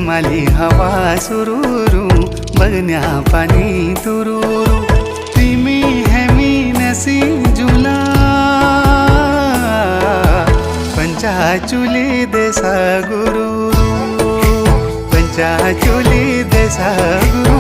प्रेमाली हवा सुरूरू बगन्या पानी तुरूरू तिमी हेमी नसी जुला पंचाचुली देसा गुरु पंचाचुली देसा गुरु